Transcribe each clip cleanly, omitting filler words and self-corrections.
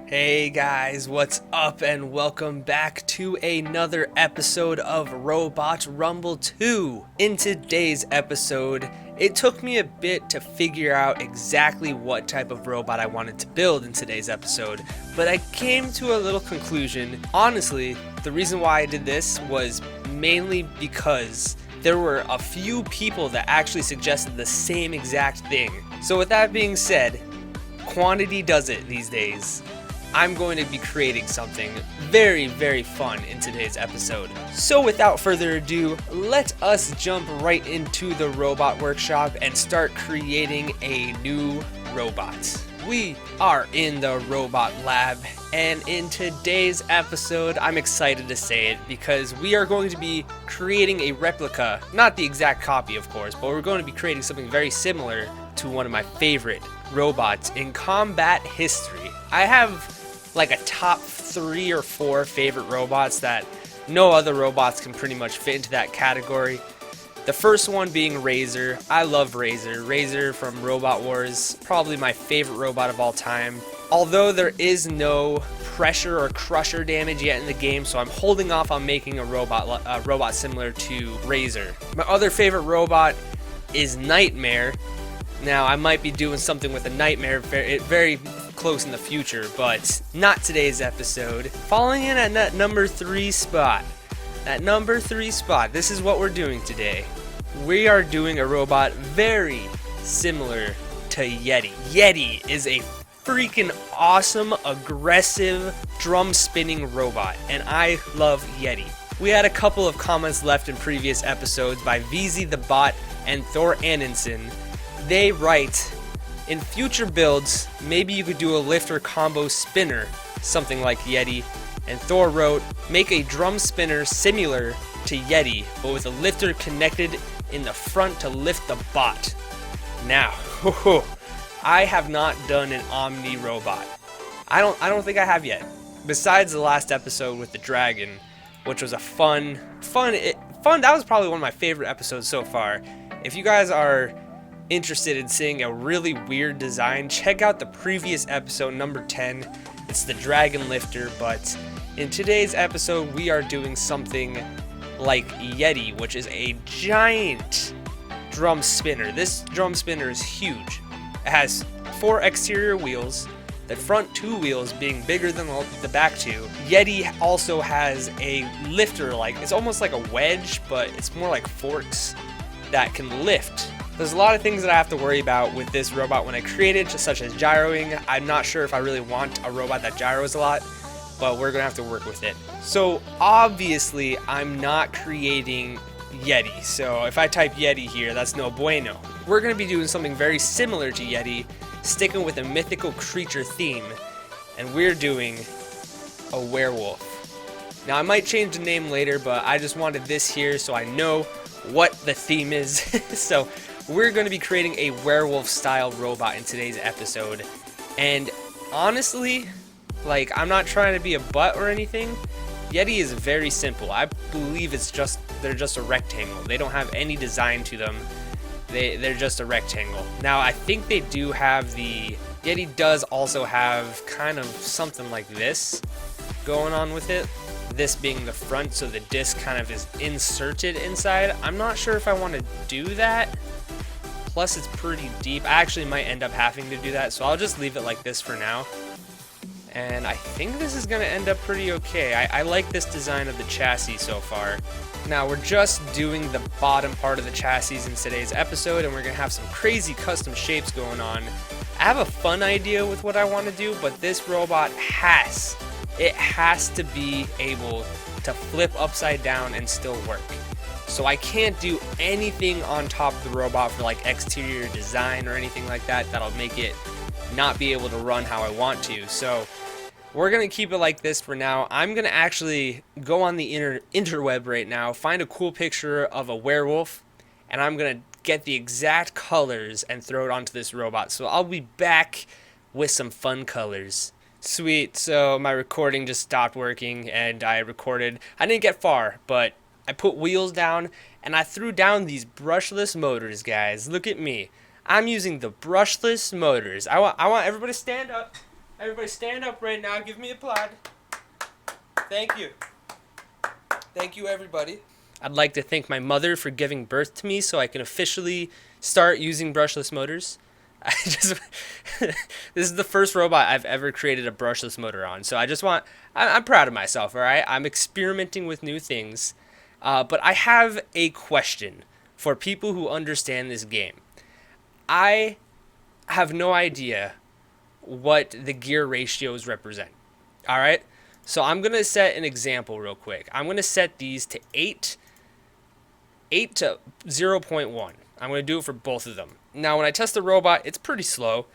Hey guys, what's up and welcome back to another episode of Robot Rumble 2. In today's episode, it took me a bit to figure out exactly what type of robot I wanted to build in today's episode, but I came to a little conclusion. Honestly, the reason why I did this was mainly because there were a few people that actually suggested the same exact thing. So with that being said, quantity does it these days. I'm going to be creating something very, very fun in today's episode. So without further ado, let us jump right into the robot workshop and start creating a new robot. We are in the robot lab, and in today's episode, I'm excited to say it because we are going to be creating a replica, not the exact copy of course, but we're going to be creating something very similar to one of my favorite robots in combat history. I have like a top 3 or 4 favorite robots that no other robots can pretty much fit into that category. The first one being Razor. I love Razor. Razor from Robot Wars, probably my favorite robot of all time. Although there is no pressure or crusher damage yet in the game, so I'm holding off on making a robot similar to Razor. My other favorite robot is Nightmare. Now, I might be doing something with a Nightmare very close in the future, but not today's episode. Falling in at that number 3 spot. At number 3 spot, this is what we're doing today. We are doing a robot very similar to Yeti. Yeti is a freaking awesome, aggressive, drum spinning robot, and I love Yeti. We had a couple of comments left in previous episodes by VZ the Bot and Thor Anenson. They write, in future builds, maybe you could do a lifter combo spinner, something like Yeti. And Thor wrote, make a drum spinner similar to Yeti, but with a lifter connected in the front to lift the bot. Now, I have not done an Omni robot. I don't think I have yet. Besides the last episode with the dragon, which was a fun. That was probably one of my favorite episodes so far. If you guys are interested in seeing a really weird design, check out the previous episode, number 10. It's the dragon lifter, but in today's episode we are doing something like Yeti, which is a giant drum spinner. This drum spinner is huge. It has 4 exterior wheels, the front 2 wheels being bigger than the back 2. Yeti also has a lifter, like it's almost like a wedge, but it's more like forks that can lift. There's a lot of things that I have to worry about with this robot when I create it, such as gyroing. I'm not sure if I really want a robot that gyros a lot, but we're gonna have to work with it. So obviously I'm not creating Yeti, so if I type Yeti here, that's no bueno. We're gonna be doing something very similar to Yeti, sticking with a mythical creature theme, and we're doing a werewolf. Now I might change the name later, but I just wanted this here so I know what the theme is. So we're going to be creating a werewolf style robot in today's episode, and honestly, like, I'm not trying to be a butt or anything. Yeti is very simple. I believe they're just a rectangle. They don't have any design to them. They're just a rectangle. Now I think they do have Yeti does also have kind of something like this going on with it. This being the front, so the disc kind of is inserted inside. I'm not sure if I want to do that. Plus it's pretty deep. I actually might end up having to do that, so I'll just leave it like this for now. And I think this is going to end up pretty okay. I like this design of the chassis so far. Now we're just doing the bottom part of the chassis in today's episode, and we're going to have some crazy custom shapes going on. I have a fun idea with what I want to do, but this robot has to be able to flip upside down and still work. So I can't do anything on top of the robot for like exterior design or anything like that that'll make it not be able to run how I want to. So we're going to keep it like this for now. I'm going to actually go on the interweb right now, find a cool picture of a werewolf, and I'm going to get the exact colors and throw it onto this robot. So I'll be back with some fun colors. Sweet, so my recording just stopped working and I didn't get far, but I put wheels down and I threw down these brushless motors, guys. Look at me. I'm using the brushless motors. I want everybody to stand up. Everybody stand up right now. Give me applaud. Thank you. Thank you, everybody. I'd like to thank my mother for giving birth to me so I can officially start using brushless motors. I just this is the first robot I've ever created a brushless motor on. So I'm proud of myself, all right? I'm experimenting with new things. But I have a question for people who understand this game. I have no idea what the gear ratios represent. All right? So I'm going to set an example real quick. I'm going to set these to 8 to 0.1. I'm going to do it for both of them. Now, when I test the robot, it's pretty slow.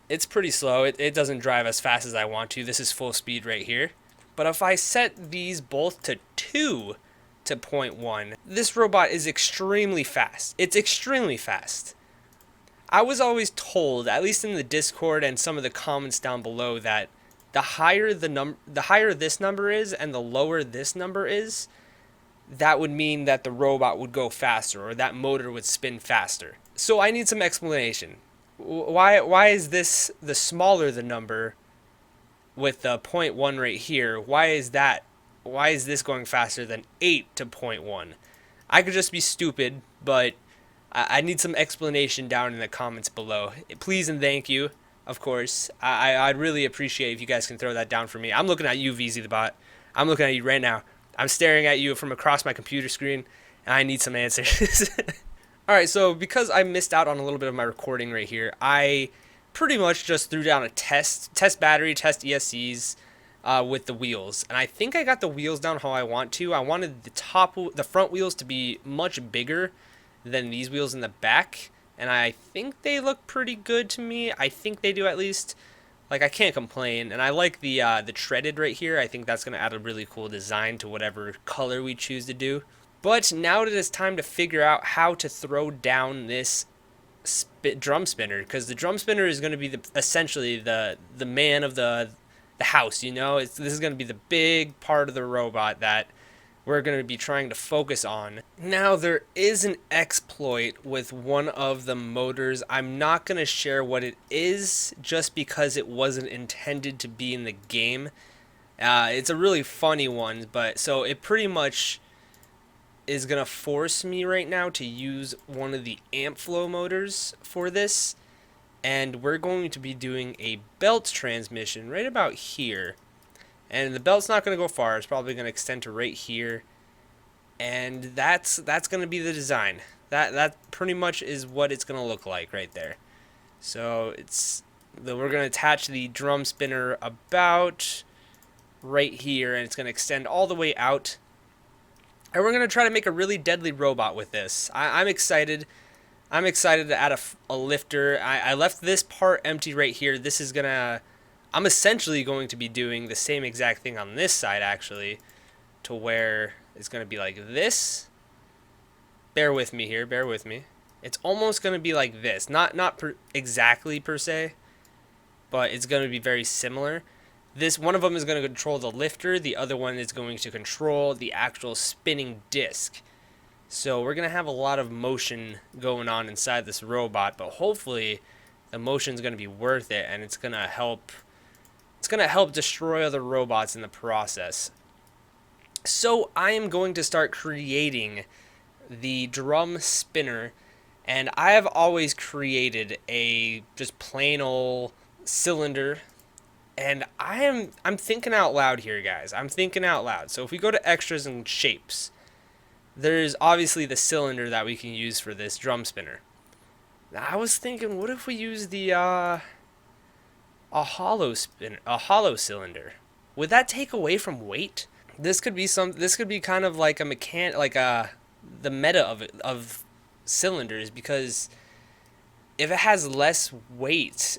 It doesn't drive as fast as I want to. This is full speed right here. But if I set these both to 2 to 0.1, this robot is extremely fast. It's extremely fast. I was always told, at least in the Discord and some of the comments down below, that the higher this number is and the lower this number is, that would mean that the robot would go faster or that motor would spin faster. So I need some explanation. Why is this the smaller the number with the 0.1 right here? Why is this going faster than 8 to 0.1? I could just be stupid, but I need some explanation down in the comments below. Please and thank you, of course. I'd really appreciate if you guys can throw that down for me. I'm looking at you, VZ the bot. I'm looking at you right now. I'm staring at you from across my computer screen, and I need some answers. Alright, so because I missed out on a little bit of my recording right here, I pretty much just threw down a test battery, test ESCs with the wheels. And I think I got the wheels down how I want to. I wanted the front wheels to be much bigger than these wheels in the back. And I think they look pretty good to me. I think they do at least. Like, I can't complain, and I like the treaded right here. I think that's going to add a really cool design to whatever color we choose to do. But now it is time to figure out how to throw down this drum spinner, because the drum spinner is going to be essentially the man of the house, you know? This is going to be the big part of the robot that we're going to be trying to focus on. Now, there is an exploit with one of the motors. I'm not going to share what it is just because it wasn't intended to be in the game. It's a really funny one, but so it pretty much is going to force me right now to use one of the amp flow motors for this. And we're going to be doing a belt transmission right about here. And the belt's not going to go far. It's probably going to extend to right here. And that's going to be the design. That pretty much is what it's going to look like right there. So we're going to attach the drum spinner about right here. And it's going to extend all the way out. And we're going to try to make a really deadly robot with this. I'm excited. I'm excited to add a lifter. I left this part empty right here. This is going to... I'm essentially going to be doing the same exact thing on this side, actually, to where it's going to be like this. Bear with me here, bear with me. It's almost going to be like this. Not exactly per se, but it's going to be very similar. One of them is going to control the lifter. The other one is going to control the actual spinning disc. So we're going to have a lot of motion going on inside this robot, but hopefully the motion is going to be worth it, and it's going to help... It's going to help destroy other robots in the process. So I am going to start creating the drum spinner, and I have always created a just plain old cylinder. And I'm thinking out loud here, guys. I'm thinking out loud. So if we go to extras and shapes, there's obviously the cylinder that we can use for this drum spinner. Now, I was thinking, what if we use the a hollow cylinder? Would that take away from weight? This could be kind of like the meta of cylinders, because if it has less weight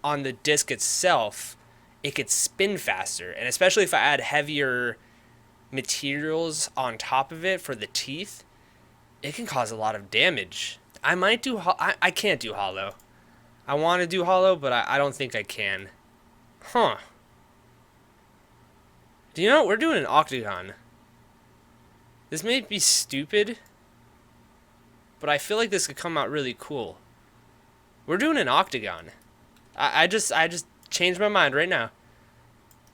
on the disc itself, it could spin faster, and especially if I add heavier materials on top of it for the teeth, it can cause a lot of damage. I might do I can't do hollow. I want to do hollow, but I don't think I can. Huh. Do you know, we're doing an octagon. This may be stupid, but I feel like this could come out really cool. We're doing an octagon. I just changed my mind right now.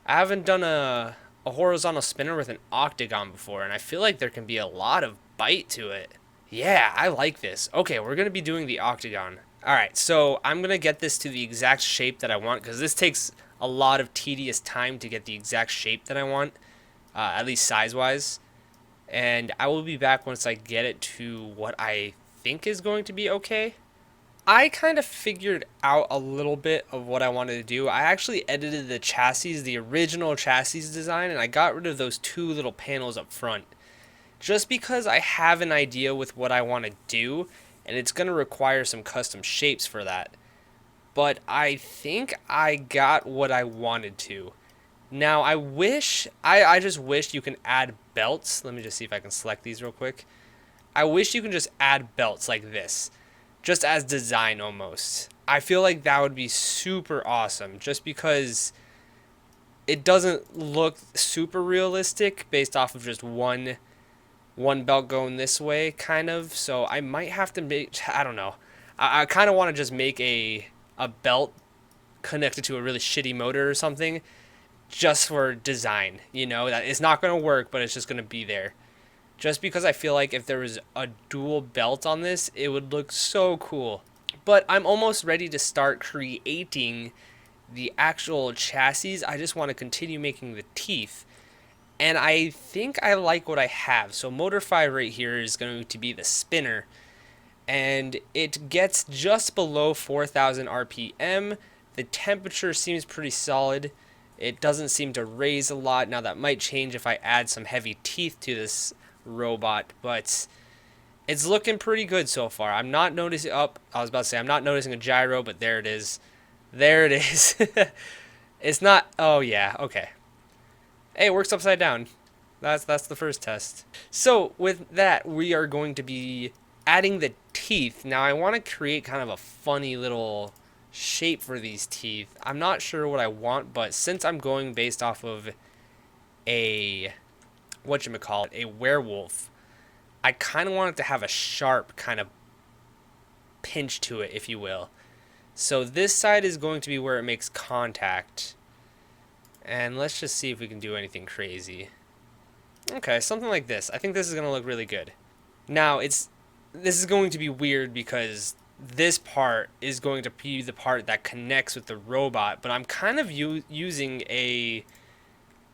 I haven't done a horizontal spinner with an octagon before, and I feel like there can be a lot of bite to it. Yeah, I like this. Okay, we're going to be doing the octagon. Alright, so I'm going to get this to the exact shape that I want, because this takes a lot of tedious time to get the exact shape that I want, at least size-wise. And I will be back once I get it to what I think is going to be okay. I kind of figured out a little bit of what I wanted to do. I actually edited the chassis, the original chassis design, and I got rid of those two little panels up front. Just because I have an idea with what I want to do, and it's going to require some custom shapes for that. But I think I got what I wanted to. Now, I just wish you can add belts. Let me just see if I can select these real quick. I wish you can just add belts like this, just as design almost. I feel like that would be super awesome, just because it doesn't look super realistic based off of just one belt going this way, kind of. So I might have to make, I don't know. I kind of want to just make a belt connected to a really shitty motor or something, just for design, you know, that it's not going to work, but it's just going to be there. Just because I feel like if there was a dual belt on this, it would look so cool. But I'm almost ready to start creating the actual chassis. I just want to continue making the teeth. And I think I like what I have. So motor 5 right here is going to be the spinner. And it gets just below 4,000 RPM. The temperature seems pretty solid. It doesn't seem to raise a lot. Now that might change if I add some heavy teeth to this robot, but it's looking pretty good so far. I'm not noticing, I was about to say I'm not noticing a gyro, but there it is. There it is. It's not, oh yeah, okay. Hey, it works upside down. That's the first test. So with that, we are going to be adding the teeth. Now I want to create kind of a funny little shape for these teeth. I'm not sure what I want, but since I'm going based off of a a werewolf, I kind of want it to have a sharp kind of pinch to it, if you will. So this side is going to be where it makes contact, and let's just see if we can do anything crazy. Okay, something like this. I think this is going to look really good. Now this is going to be weird because this part is going to be the part that connects with the robot, but I'm kind of using a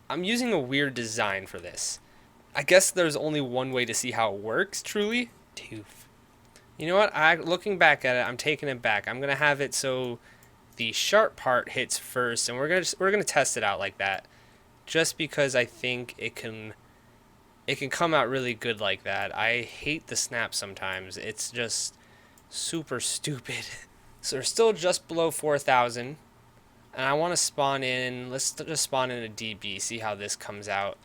weird design for this. I guess there's only one way to see how it works, truly. Tooth. You know what? Looking back at it, I'm taking it back. I'm gonna have it so the sharp part hits first, and we're gonna test it out like that, just because I think it can come out really good like that. I hate the snap sometimes. It's just super stupid. So we're still just below 4,000, and I want to spawn in. Let's just spawn in a DB. See how this comes out.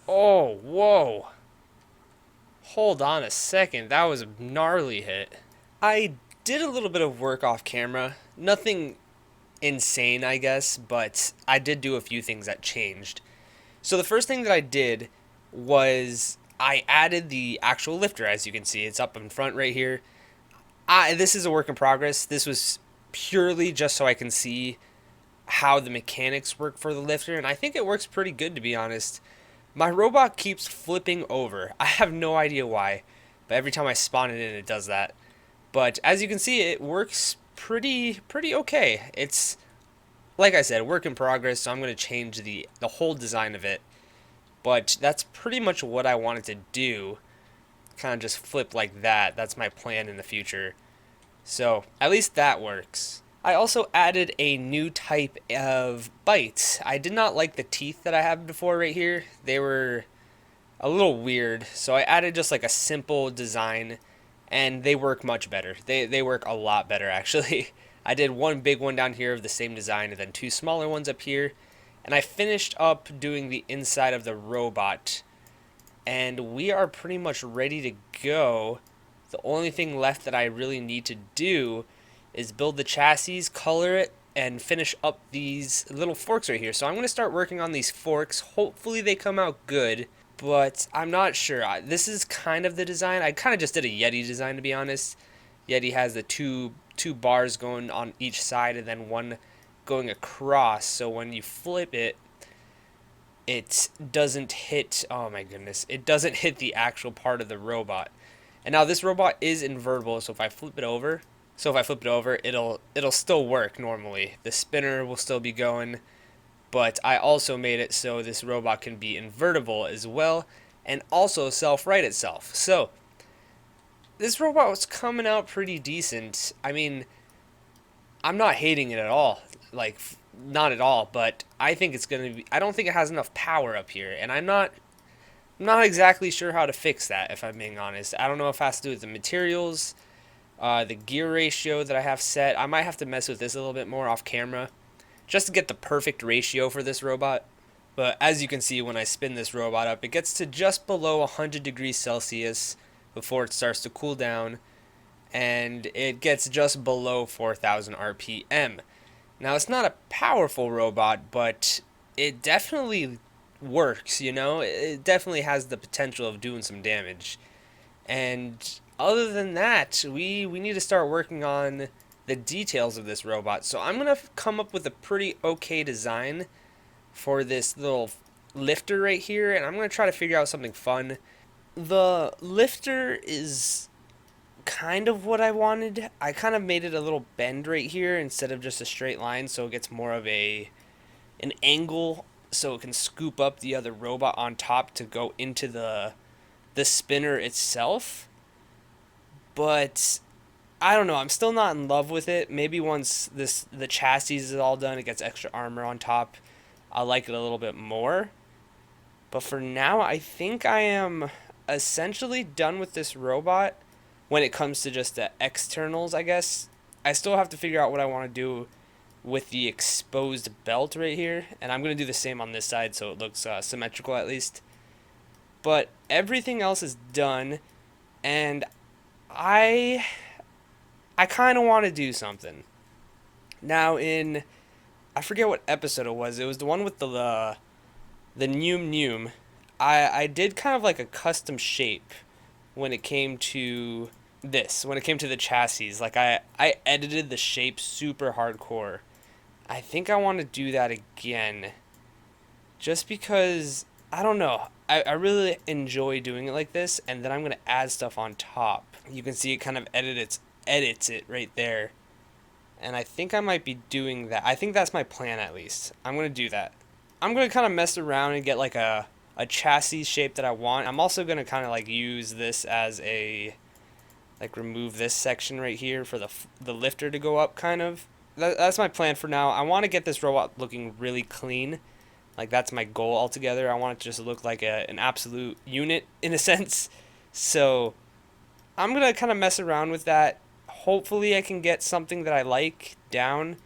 Oh, whoa. Hold on a second. That was a gnarly hit. I did a little bit of work off camera. Nothing insane, I guess, but I did do a few things that changed. So the first thing that I did was I added the actual lifter. As you can see, it's up in front right here. This is a work in progress. This was purely just so I can see how the mechanics work for the lifter, and I think it works pretty good, to be honest. My robot keeps flipping over. I have no idea why, but every time I spawn it in, it does that. But as you can see, it works pretty okay. It's, like I said, work in progress, so I'm going to change the whole design of it. But that's pretty much what I wanted to do. Kind of just flip like that. That's my plan in the future. So at least that works. I also added a new type of bite. I did not like the teeth that I had before right here. They were a little weird, so I added just like a simple design, and they work much better. They work a lot better, actually. I did one big one down here of the same design and then two smaller ones up here, and I finished up doing the inside of the robot, and we are pretty much ready to go. The only thing left that I really need to do is build the chassis, color it, and finish up these little forks right here. So I'm going to start working on these forks. Hopefully they come out good. but I'm not sure. This is kind of the design. I kind of just did a Yeti design, to be honest. Yeti has the two bars going on each side and then one going across. So when you flip it, it doesn't hit. Oh my goodness! It doesn't hit the actual part of the robot. And now this robot is invertible, so if I flip it over, it'll still work normally. The spinner will still be going, but I also made it so this robot can be invertible as well and also self-right itself. So this robot was coming out pretty decent. I mean, I'm not hating it at all. Like, not at all, but I think it's going to be I don't think it has enough power up here, and I'm not exactly sure how to fix that, if I'm being honest. I don't know if it has to do with the materials, the gear ratio that I have set. I might have to mess with this a little bit more off camera just to get the perfect ratio for this robot. But as you can see, when I spin this robot up, it gets to just below 100 degrees Celsius before it starts to cool down, and it gets just below 4,000 RPM. Now, it's not a powerful robot, but it definitely works, you know? It definitely has the potential of doing some damage. And other than that, we need to start working on the details of this robot. So I'm going to come up with a pretty okay design for this little lifter right here, and I'm going to try to figure out something fun. The lifter is kind of what I wanted. I kind of made it a little bend right here instead of just a straight line, so it gets more of an angle so it can scoop up the other robot on top to go into the spinner itself. But I don't know, I'm still not in love with it. Maybe once the chassis is all done, it gets extra armor on top, I'll like it a little bit more. But for now, I think I am essentially done with this robot when it comes to just the externals, I guess. I still have to figure out what I want to do with the exposed belt right here, and I'm going to do the same on this side so it looks symmetrical at least. But everything else is done, and I kind of want to do something. Now I forget what episode it was. It was the one with the Noom Noom. I did kind of like a custom shape when it came to when it came to the chassis. Like I edited the shape super hardcore. I think I want to do that again. Just because, I don't know, I really enjoy doing it like this, and then I'm going to add stuff on top. You can see it kind of edits it right there. And I think I might be doing that. I think that's my plan at least. I'm going to do that. I'm going to kind of mess around and get like a chassis shape that I want. I'm also going to kind of like use this as like remove this section right here for the lifter to go up kind of. That's my plan for now. I want to get this robot looking really clean. Like that's my goal altogether. I want it to just look like an absolute unit in a sense. So I'm going to kind of mess around with that. Hopefully I can get something that I like down.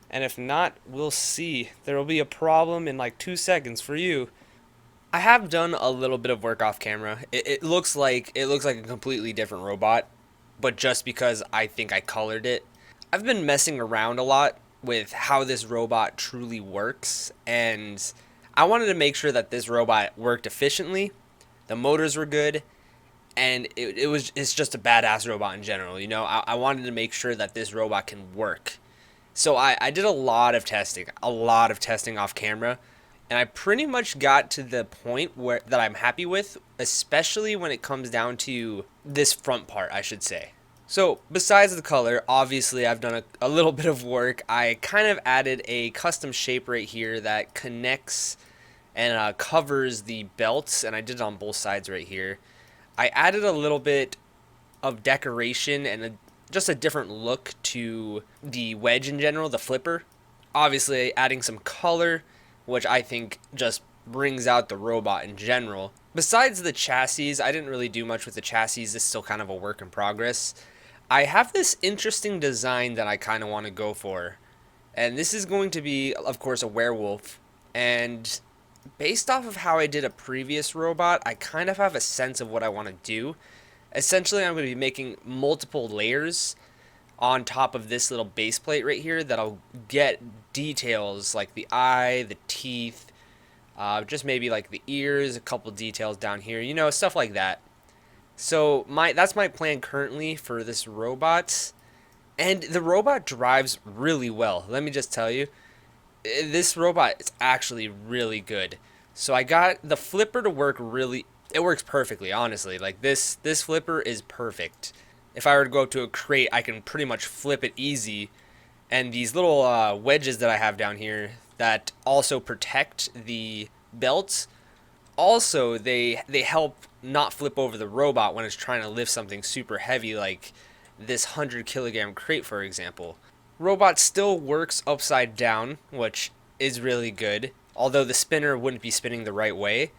And if not, we'll see. There will be a problem in like 2 seconds for you. I have done a little bit of work off camera. It looks like a completely different robot, but just because I think I colored it. I've been messing around a lot with how this robot truly works, and I wanted to make sure that this robot worked efficiently, the motors were good, and it's just a badass robot in general. You know, I wanted to make sure that this robot can work. So I did a lot of testing off camera, and I pretty much got to the point that I'm happy with, especially when it comes down to this front part, I should say. So besides the color, obviously I've done a little bit of work. I kind of added a custom shape right here that connects and covers the belts, and I did it on both sides right here. I added a little bit of decoration and just a different look to the wedge in general, the flipper. Obviously adding some color, which I think just brings out the robot in general. Besides the chassis, I didn't really do much with the chassis. This is still kind of a work in progress. I have this interesting design that I kind of want to go for. And this is going to be, of course, a werewolf. And based off of how I did a previous robot, I kind of have a sense of what I want to do. Essentially, I'm going to be making multiple layers on top of this little base plate right here that'll get details like the eye, the teeth, Just maybe like the ears, a couple details down here, you know, stuff like that. So that's my plan currently for this robot. And the robot drives really well. Let me just tell you, this robot is actually really good. So I got the flipper to work really. It works perfectly, honestly. Like this flipper is perfect. If I were to go to a crate, I can pretty much flip it easy. And these little wedges that I have down here that also protect the belts, also they help not flip over the robot when it's trying to lift something super heavy like this 100 kilogram crate, for example. Robot still works upside down, which is really good, although the spinner wouldn't be spinning the right way.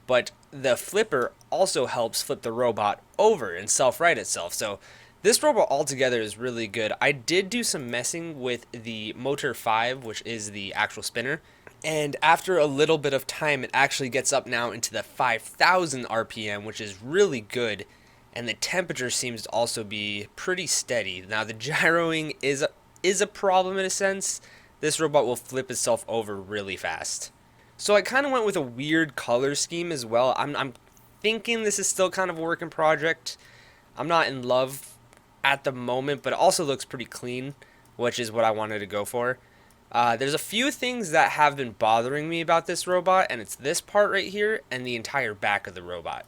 But the flipper also helps flip the robot over and self-right itself. So this robot altogether is really good. I did do some messing with the Motor 5, which is the actual spinner. And after a little bit of time, it actually gets up now into the 5,000 RPM, which is really good. And the temperature seems to also be pretty steady. Now the gyroing is a problem in a sense. This robot will flip itself over really fast. So I kind of went with a weird color scheme as well. I'm thinking this is still kind of a working project. I'm not in love at the moment, but it also looks pretty clean, which is what I wanted to go for. There's a few things that have been bothering me about this robot, and it's this part right here and the entire back of the robot.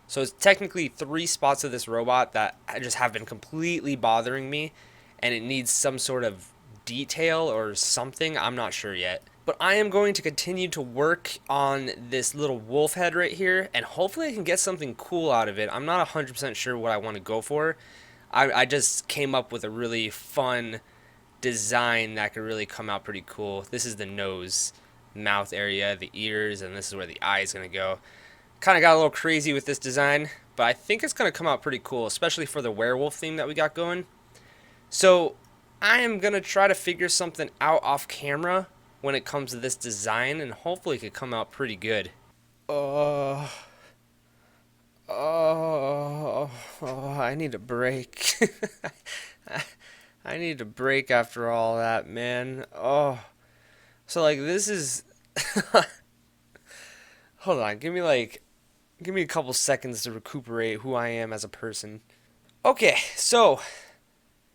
So it's technically 3 spots of this robot that just have been completely bothering me, and it needs some sort of detail or something. I'm not sure yet. But I am going to continue to work on this little wolf head right here, and hopefully I can get something cool out of it. I'm not 100% sure what I want to go for. I just came up with a really fun design that could really come out pretty cool. This is the nose, mouth area, the ears, and this is where the eye is going to go. Kind of got a little crazy with this design, but I think it's going to come out pretty cool, especially for the werewolf theme that we got going. So I am going to try to figure something out off camera when it comes to this design, and hopefully it could come out pretty good. Oh, I need a break. I need a break after all that, man. Oh, so like this is. Hold on, give me a couple seconds to recuperate who I am as a person. Okay, so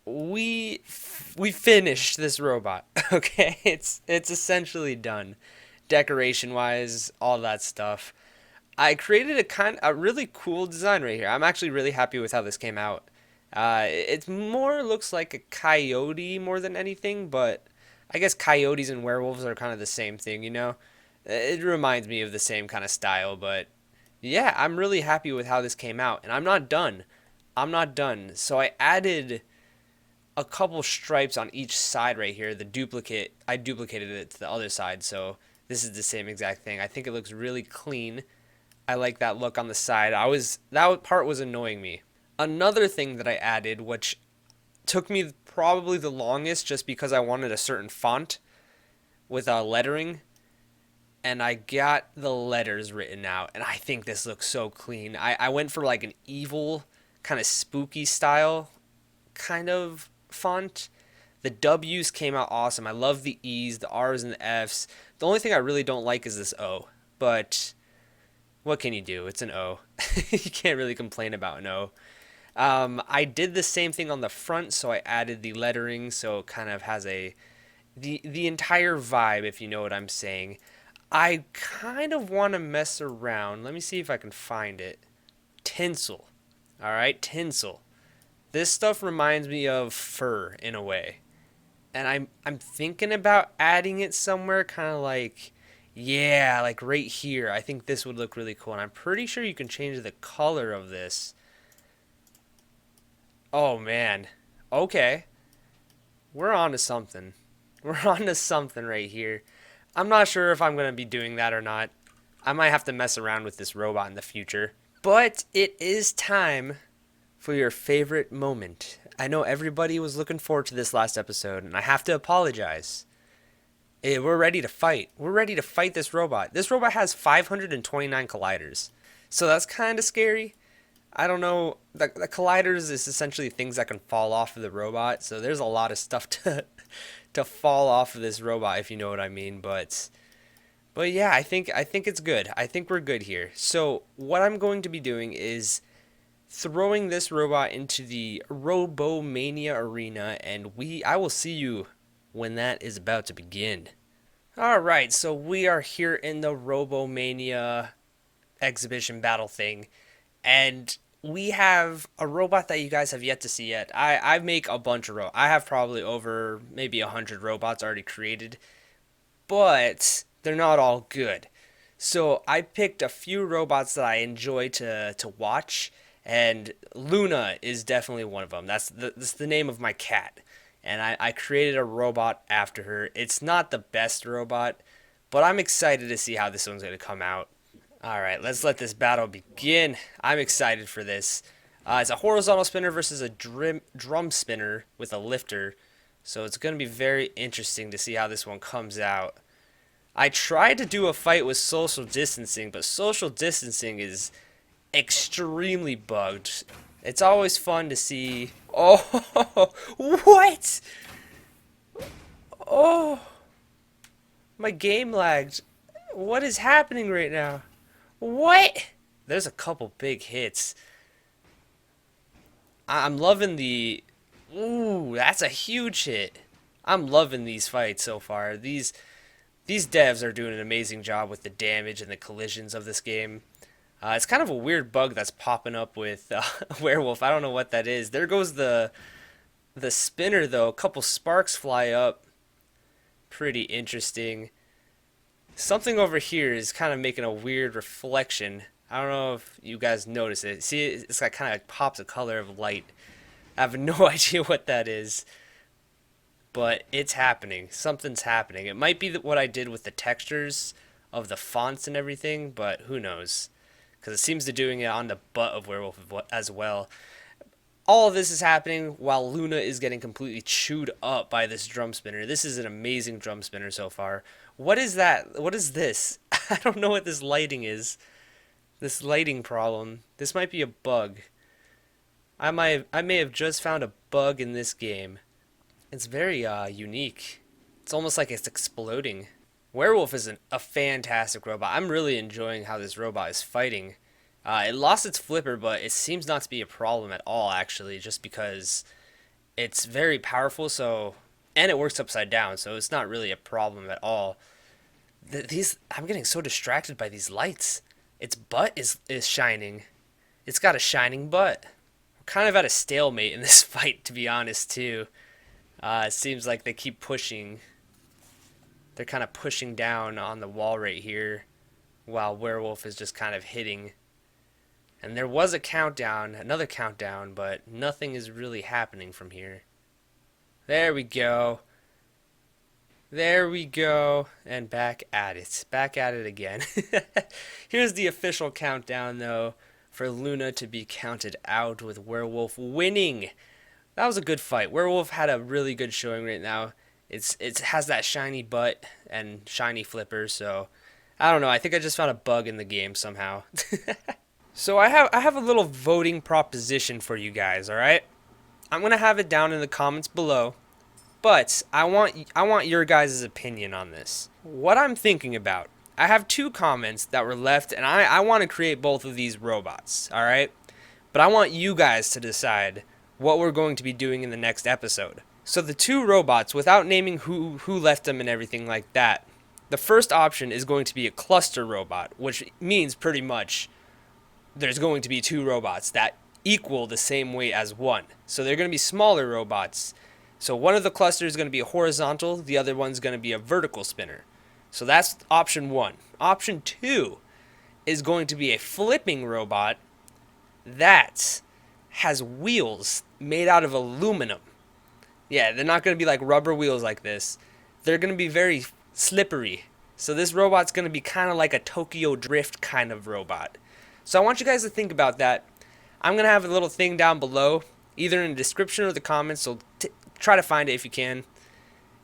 we finished this robot. Okay, it's essentially done, decoration wise, all that stuff. I created a really cool design right here. I'm actually really happy with how this came out. It more looks like a coyote more than anything, but I guess coyotes and werewolves are kind of the same thing, you know? It reminds me of the same kind of style, but yeah, I'm really happy with how this came out, and I'm not done. I'm not done. So I added a couple stripes on each side right here. I duplicated it to the other side, so this is the same exact thing. I think it looks really clean. I like that look on the side. That part was annoying me. Another thing that I added, which took me probably the longest just because I wanted a certain font with lettering, and I got the letters written out, and I think this looks so clean. I went for like an evil, kind of spooky style kind of font. The W's came out awesome. I love the E's, the R's, and the F's. The only thing I really don't like is this O, but what can you do? It's an O. You can't really complain about an O. I did the same thing on the front, so I added the lettering, so it kind of has the entire vibe, if you know what I'm saying. I kind of want to mess around. Let me see if I can find it. Tinsel. All right, tinsel. This stuff reminds me of fur in a way. And I'm thinking about adding it somewhere, kind of like, yeah, like right here. I think this would look really cool, and I'm pretty sure you can change the color of this. Oh man. Okay. We're on to something. We're on to something right here. I'm not sure if I'm going to be doing that or not. I might have to mess around with this robot in the future. But it is time for your favorite moment. I know everybody was looking forward to this last episode, and I have to apologize. We're ready to fight. We're ready to fight this robot. This robot has 529 colliders. So that's kind of scary. I don't know. The colliders is essentially things that can fall off of the robot. So there's a lot of stuff to fall off of this robot, if you know what I mean. But But yeah, I think it's good. I think we're good here. So what I'm going to be doing is throwing this robot into the Robomania arena, and I will see you when that is about to begin. All right, so we are here in the Robomania exhibition battle thing, and we have a robot that you guys have yet to see yet. I make a bunch of I have probably over maybe 100 robots already created, but they're not all good. So I picked a few robots that I enjoy to watch, and Luna is definitely one of them. That's the name of my cat, and I created a robot after her. It's not the best robot, but I'm excited to see how this one's going to come out. All right, let's let this battle begin. I'm excited for this. It's a horizontal spinner versus a drum spinner with a lifter, so it's going to be very interesting to see how this one comes out. I tried to do a fight with social distancing, but social distancing is extremely bugged. It's always fun to see. Oh, what? Oh, my game lagged. What is happening right now? What? There's a couple big hits. I'm loving the. Ooh, that's a huge hit. I'm loving these fights so far. These devs are doing an amazing job with the damage and the collisions of this game. It's kind of a weird bug that's popping up with Werewolf. I don't know what that is. There goes the spinner though. A couple sparks fly up. Pretty interesting. Something over here is kind of making a weird reflection. I don't know if you guys notice it. See, it's like kind of pops a color of light. I have no idea what that is, but it's happening. Something's happening. It might be what I did with the textures of the fonts and everything, but who knows? Because it seems to doing it on the butt of Werewolf as well. All of this is happening while Luna is getting completely chewed up by this drum spinner. This is an amazing drum spinner so far. What is that? What is this? I don't know what this lighting is. This lighting problem. This might be a bug. I may have just found a bug in this game. It's very unique. It's almost like it's exploding. Werewolf is a fantastic robot. I'm really enjoying how this robot is fighting. It lost its flipper, but it seems not to be a problem at all, actually, just because it's very powerful, and it works upside down, so it's not really a problem at all. I'm getting so distracted by these lights. Its butt is shining. It's got a shining butt. We're kind of at a stalemate in this fight, to be honest, too. It seems like they keep pushing. They're kind of pushing down on the wall right here, while Werewolf is just kind of hitting. And there was a countdown, another countdown, but nothing is really happening from here. There we go. There we go. And back at it. Back at it again. Here's the official countdown, though, for Luna to be counted out with Werewolf winning. That was a good fight. Werewolf had a really good showing right now. It has that shiny butt and shiny flipper, so I don't know. I think I just found a bug in the game somehow. So I have a little voting proposition for you guys, all right? I'm going to have it down in the comments below, but I want your guys' opinion on this. What I'm thinking about, I have two comments that were left, and I want to create both of these robots, all right? But I want you guys to decide what we're going to be doing in the next episode. So the two robots, without naming who left them and everything like that, the first option is going to be a cluster robot, which means pretty much there's going to be two robots that equal the same weight as one. So they're going to be smaller robots. So one of the clusters is going to be a horizontal, the other one's going to be a vertical spinner. So that's option one. Option two is going to be a flipping robot that has wheels made out of aluminum. Yeah, they're not going to be like rubber wheels like this. They're going to be very slippery. So this robot's going to be kind of like a Tokyo Drift kind of robot. So I want you guys to think about that. I'm going to have a little thing down below, either in the description or the comments, so try to find it if you can.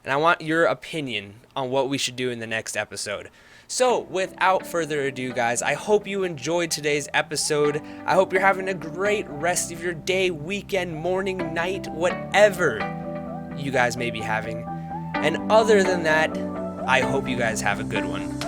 And I want your opinion on what we should do in the next episode. So without further ado, guys, I hope you enjoyed today's episode. I hope you're having a great rest of your day, weekend, morning, night, whatever you guys may be having. And other than that, I hope you guys have a good one.